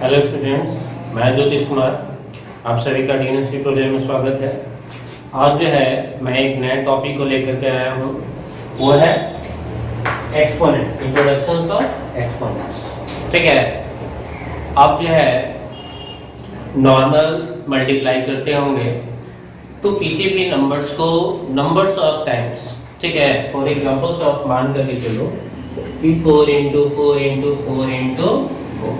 Hello students, मैं ज्योतिष कुमार, आप सभी का डीएनएस ट्यूटोरियल में स्वागत है। आज जो है मैं एक नए टॉपिक को लेकर के आया हूँ, वो है एक्सपोनेंट, इंट्रोडक्शन ऑफ एक्सपोनेंट्स। ठीक है, आप जो है नॉर्मल मल्टीप्लाई करते होंगे तो किसी भी नंबर्स को नंबर्स ऑफ टाइम्स, ठीक है, फॉर एग्जांपल्स ऑफ मान करके चलो कि 4 into 4 into 4 into 4.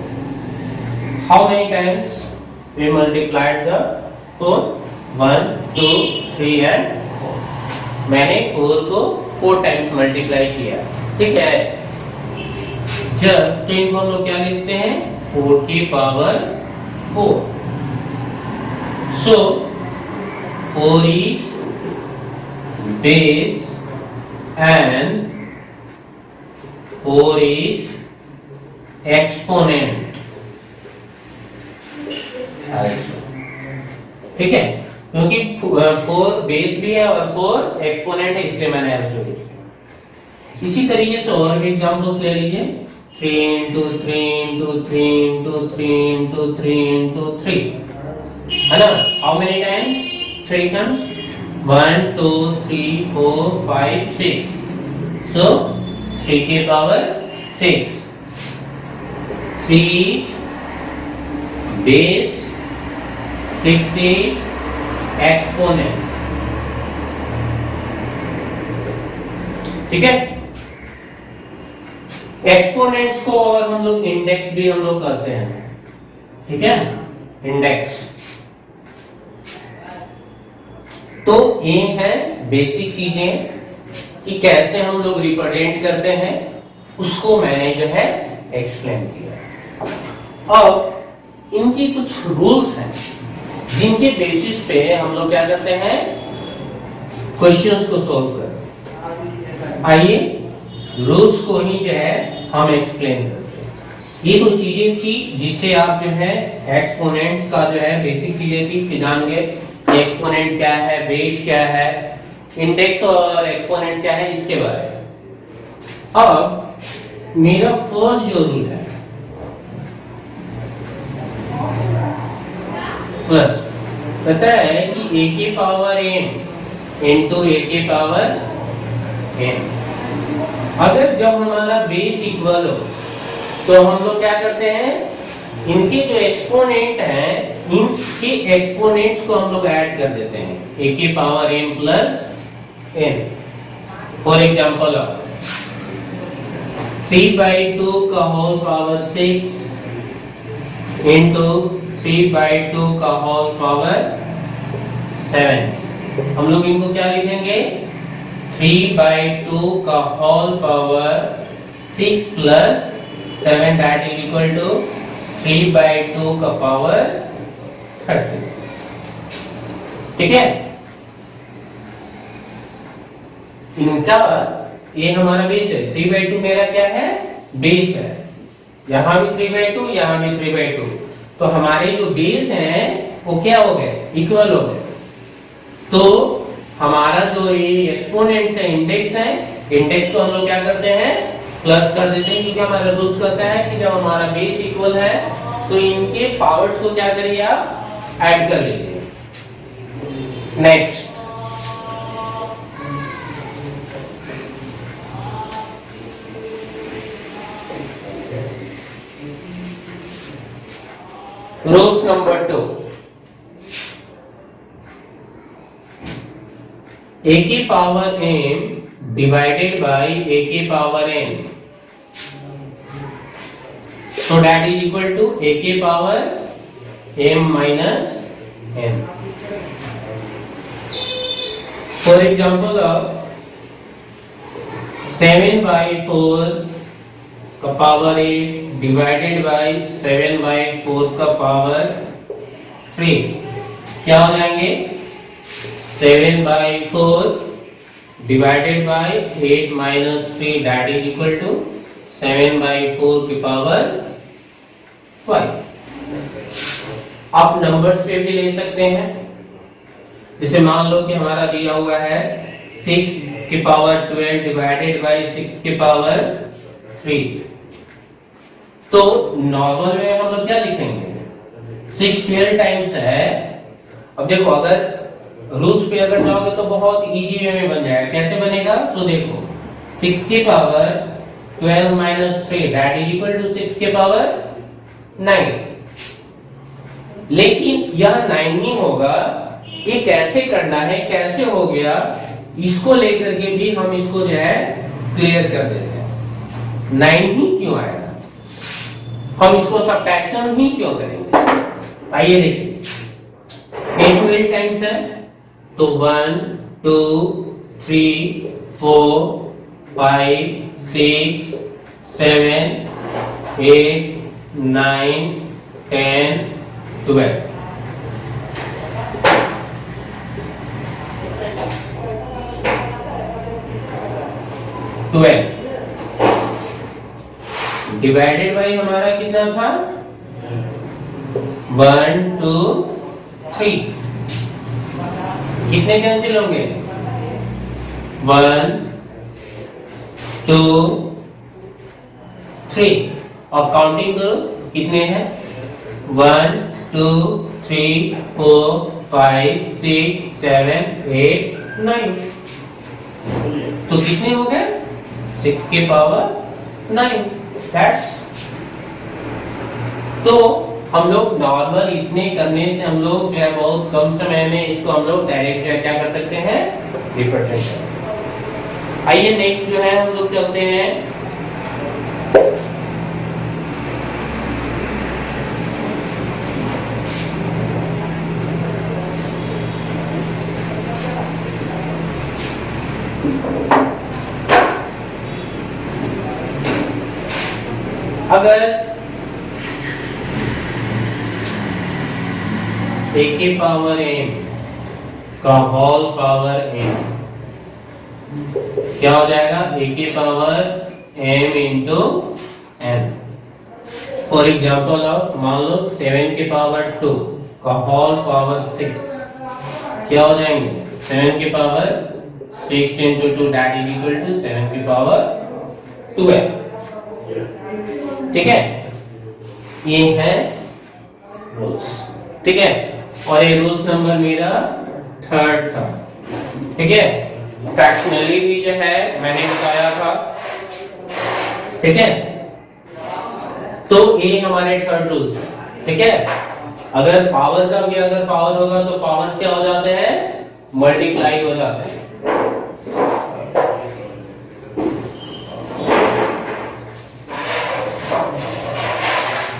How many times we multiplied the 4? 1, 2, 3 and 4. मैंने 4 को 4 टाइम्स मल्टीप्लाई किया, ठीक है। जब तो इनको हम लोग क्या लिखते हैं, 4 की power 4. So 4 is base and 4 is exponent. ठीक है, क्योंकि 4 बेस भी है और 4 एक्सपोनेंट है, इसलिए मैंने ऐसे लिखा। इसी तरीके से और भी एग्जांपल्स ले लीजिए, 3 into 3 into 3 into 3 into 3 into 3, है ना। How many times 3 comes? 1 2 3 4 5 6. So 3 की पावर 6. 3 base, 6 is exponent. ठीक है, एक्सपोनेंट्स को और हम लोग इंडेक्स भी हम लोग करते हैं, ठीक है, इंडेक्स। तो ये है बेसिक चीजें कि कैसे हम लोग रिप्रेजेंट करते हैं, उसको मैंने जो है एक्सप्लेन किया। अब इनकी कुछ रूल्स हैं जिनके बेसिस पे हम लोग क्या करते हैं, क्वेश्चंस को सॉल्व करते हैं। आइए रूल्स को ही जो है हम एक्सप्लेन करते हैं। ये कुछ चीजें थी जिससे आप जो है एक्सपोनेंट्स का जो है बेसिक चीजें थी कि जान गए एक्सपोनेंट क्या है, बेस क्या है, इंडेक्स और एक्सपोनेंट क्या है, इसके बारे में। अब मेरा फर्स्ट जो रूल है, फर्स्ट कहता है कि a के पावर n इंटू a के पावर n। अगर जब हमारा बेस इक्वल हो तो हम लोग क्या करते हैं, इनके जो एक्सपोनेंट हैं, इनके एक्सपोनेंट्स को हम लोग ऐड कर देते हैं, a के power m plus n। For example 3/2 का होल पावर 6 इंटू 3/2 का होल पावर 7। हम लोग इनको क्या लिखेंगे, 3/2 का whole power 6 plus 7 that is equal to 3/2 का पावर 30। ठीक है, इनका ये हमारा बेस है। 3/2 मेरा क्या है, बेस है। यहां भी 3/2, यहां भी 3/2, तो हमारे जो बेस हैं वो क्या हो गए, इक्वल हो गए। तो हमारा जो ये एक्सपोनेंट्स है, इंडेक्स है, इंडेक्स को हम लोग क्या करते हैं, प्लस कर देते हैं, क्योंकि हमारा रूल्स कहता है कि जब हमारा बेस इक्वल है तो इनके पावर्स को क्या करिए, आप ऐड कर लीजिए। नेक्स्ट रूल्स नंबर 2, a के power m divided by a के power n, so that is equal to a के power m minus n। For example of 7/4 का पावर 8 डिवाइडेड बाय 7/4 का पावर 3, क्या हो जाएंगे, 7/4 divided by 8 minus 3 that is equal to 7/4 की power 5। आप numbers पे भी ले सकते हैं, जैसे मान लो कि हमारा दिया हुआ है 6 की पावर 12 डिवाइडेड बाय 6 की पावर 3, तो नॉर्मल में हम लोग क्या लिखेंगे, 6 12 टाइम्स है। अब देखो अगर रूट्स पे अगर जाओगे तो बहुत इजी वे में बन जाएगा। कैसे बनेगा, सो देखो 6 की power 12 minus 3 that is equal to 6 के पावर 9। लेकिन यह 9 ही होगा, ये कैसे करना है, कैसे हो गया, इसको लेकर के भी हम इसको जो है क्लियर कर देते हैं। 9 ही क्यों आएगा, हम इसको सब्ट्रैक्शन ही क्यों करेंगे। आइए देखिए 8 8 टाइम्स है तो 1 2 3 4 5 6 7 8 9 10 12। डिवाइडेड बाई हमारा कितना था, 1 2 3। कितने कैंसिल होंगे, 1 2 3। और काउंटिंग करो कितने हैं, 1 2 3 4 5 6 7 8 9। तो कितने हो गए, 6 के पावर 9। दैट्स, तो हम लोग नॉर्मल इतने करने से हम लोग जो है बहुत कम समय में इसको हम लोग डायरेक्ट जो है क्या कर सकते हैं, रिप्रेजेंट कर। आइए नेक्स्ट जो है हम लोग चलते हैं अगर a के पावर m का होल पावर m क्या हो जाएगा, a के power m into n। For example अब मान लो 7 के पावर 2 का होल पावर 6 क्या हो जाएंगे, 7 के power 6 into 2 that is equal to 7 की पावर 12। ठीक है, ये है रूल्स। ठीक है, और ये रूल्स नंबर मेरा 3rd था। ठीक है, फ्रैक्शनली भी जो है मैंने बताया था। ठीक है, तो ये हमारे 3rd रूल्स। ठीक है, अगर पावर का भी अगर पावर होगा तो पावर्स क्या हो जाते हैं, मल्टीप्लाई हो जाते हैं।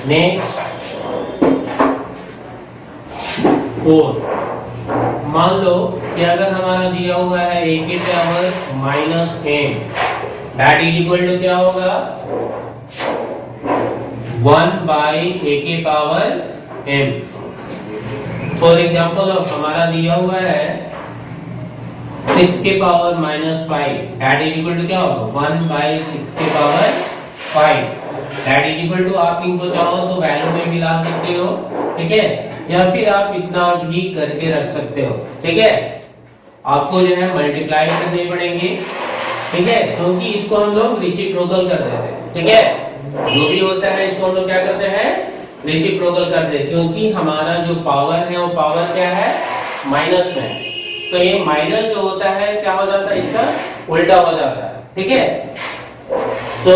नेक्स्ट 4, मान लो कि अगर हमारा दिया हुआ है a के power minus m that is equal to क्या होगा, 1 बाई a के पावर m। फॉर एग्जाम्पल अब हमारा दिया हुआ है 6 के power minus 5 that is equal to क्या होगा, 1 बाई 6 के power 5 that is equal to, आप इनको चाहो तो वैल्यू में भी ला सकते हो। ठीक है, या फिर आप इतना भी करके रख सकते हो। ठीक है, आपको जो है मल्टीप्लाई करने पड़ेंगे। ठीक है, क्योंकि इसको हम लोग रेसिप्रोकल कर देते हैं। ठीक है, जो भी होता है इसको हम लोग क्या करते हैं, रेसिप्रोकल कर देते हैं, क्योंकि हमारा जो पावर है वो पावर क्या है, माइनस में। तो ये माइनस जो होता है क्या हो जाता है, इसका उल्टा हो जाता है। ठीक है, सो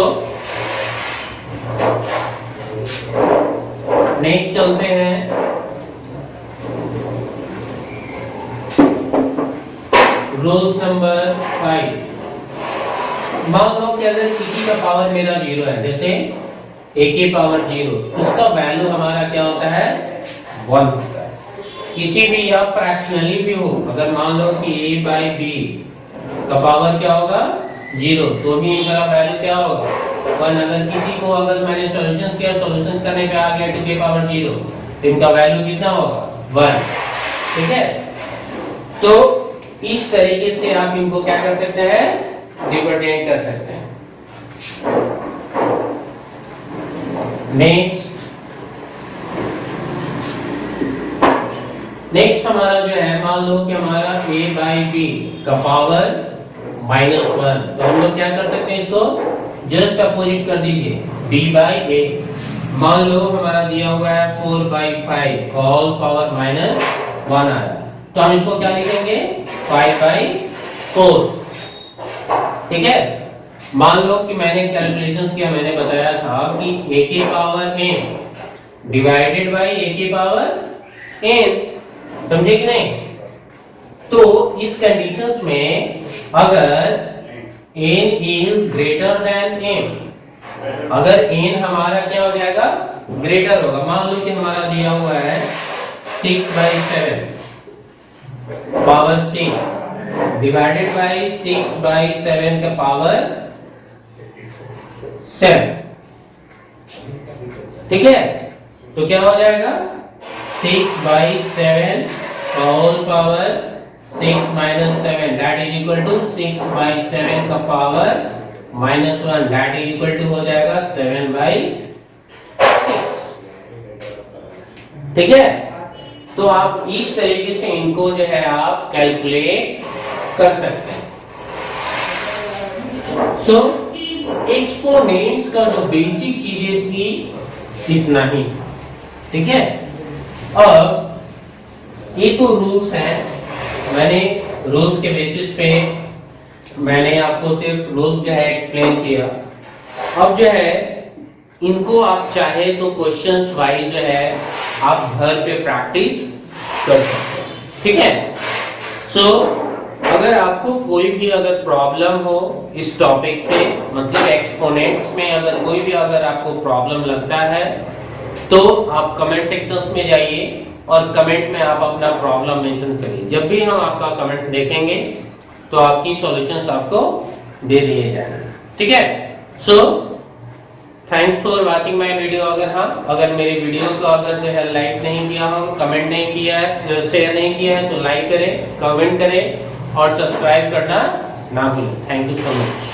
नेक्स्ट चलते हैं रूल्स नंबर 5। मान लो कि अगर किसी का पावर मेरा 0 है, जैसे a के पावर 0, उसका वैल्यू हमारा क्या होता है, 1 होता है। किसी भी या फ्रैक्शनली भी हो, अगर मान लो कि a बाई b का पावर क्या होगा, 0, तो भी इनका वैल्यू क्या होगा, 1। अगर किसी को अगर मैंने सॉल्यूशंस किया, सॉल्यूशंस करने पे आ गया 2 के पावर 0, तो इनका वैल्यू कितना होगा, 1। ठीक है, तो इस तरीके से आप इनको क्या कर सकते हैं, रिप्रेजेंट कर सकते हैं। नेक्स्ट हमारा जो है, मान लो कि हमारा a बाई b का पावर -1, तो हम लोग क्या कर सकते हैं, इसको जस्ट अपोजिट कर दीजिए, b बाई a मान लो हमारा दिया हुआ है 4/5 होल पावर -1 आया, तो हम इसको क्या लिखेंगे 5/4। ठीक है, मान लो कि मैंने कैलकुलेशंस किया, मैंने बताया था कि a के power n divided by a के पावर n, समझे कि नहीं। तो इस कंडीशंस में अगर n is greater than m, अगर n हमारा क्या हो जाएगा ग्रेटर होगा, मान लो कि हमारा दिया हुआ है 6/7 पावर 6 डिवाइडेड बाय 6/7 का पावर 7। ठीक है, तो क्या हो जाएगा 6/7 whole power 6 - 7 that is equal to 6/7 का power -1 that is equal to हो जाएगा 7/6। ठीक है, तो आप इस तरीके से इनको जो है आप कैलकुलेट कर सकते हैं। सो एक्सपोनेंट्स का जो बेसिक चीजें थी इतना ही। ठीक है, अब ये तो रूल्स हैं, मैंने रूल्स के बेसिस पे मैंने आपको सिर्फ रूल्स जो है एक्सप्लेन किया। अब जो है इनको आप चाहे तो क्वेश्चंस वाइज जो है आप घर पे प्रैक्टिस कर सकते हैं। ठीक है, सो अगर आपको कोई भी अगर प्रॉब्लम हो इस टॉपिक से, मतलब एक्सपोनेंट्स में अगर कोई भी अगर आपको प्रॉब्लम लगता है तो आप कमेंट सेक्शंस में जाइए और कमेंट में आप अपना प्रॉब्लम मेंशन करिए। जब भी हम आपका कमेंट्स देखेंगे तो आपकी सॉल्यूशंस आपको दे दिए जाएंगे। ठीक है, so thanks for watching my video. अगर मेरी वीडियो को अगर जो है लाइक नहीं किया हो, कमेंट नहीं किया है, शेयर नहीं किया है तो लाइक करें, कमेंट करें और सब्सक्राइब करना ना भूलें। Thank you so much.